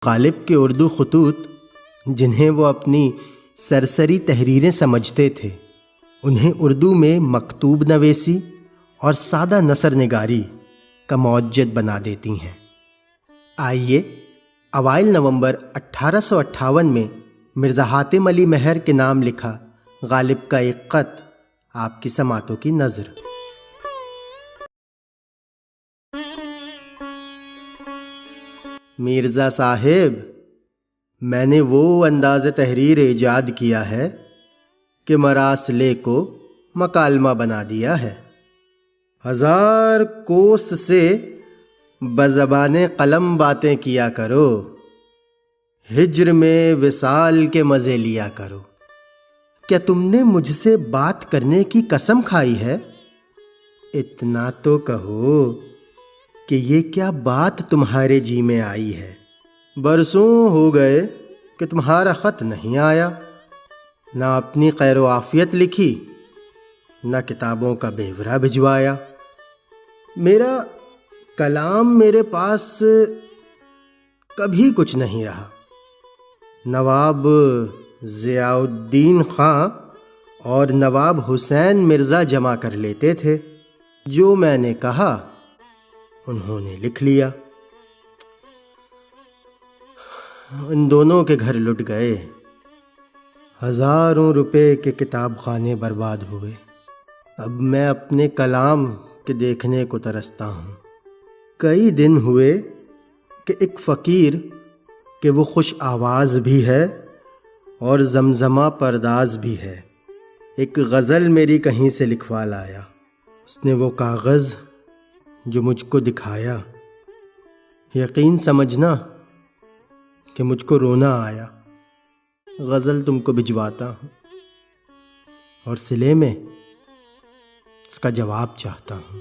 غالب کے اردو خطوط جنہیں وہ اپنی سرسری تحریریں سمجھتے تھے، انہیں اردو میں مکتوب نویسی اور سادہ نثر نگاری کا معجد بنا دیتی ہیں۔ آئیے اوائل نومبر 1858 میں مرزا حاتم علی مہر کے نام لکھا غالب کا ایک خط آپ کی سماعتوں کی نظر۔ مرزا صاحب، میں نے وہ انداز تحریر ایجاد کیا ہے کہ مراسلے کو مکالمہ بنا دیا ہے۔ 1000 کوس سے بزبان قلم باتیں کیا کرو، ہجر میں وصال کے مزے لیا کرو۔ کیا تم نے مجھ سے بات کرنے کی قسم کھائی ہے؟ اتنا تو کہو کہ یہ کیا بات تمہارے جی میں آئی ہے؟ برسوں ہو گئے کہ تمہارا خط نہیں آیا، نہ اپنی خیر و عافیت لکھی، نہ کتابوں کا بیورہ بھجوایا۔ میرا کلام میرے پاس کبھی کچھ نہیں رہا۔ نواب ضیاء الدین خان اور نواب حسین مرزا جمع کر لیتے تھے، جو میں نے کہا انہوں نے لکھ لیا۔ ان دونوں کے گھر لٹ گئے، ہزاروں روپے کے کتاب خانے برباد ہوئے۔ اب میں اپنے کلام کے دیکھنے کو ترستا ہوں۔ کئی دن ہوئے کہ ایک فقیر کہ وہ خوش آواز بھی ہے اور زمزمہ پرداز بھی ہے، ایک غزل میری کہیں سے لکھوا لایا۔ اس نے وہ کاغذ جو مجھ کو دکھایا، یقین سمجھنا کہ مجھ کو رونا آیا۔ غزل تم کو بھجواتا ہوں اور صلے میں اس کا جواب چاہتا ہوں۔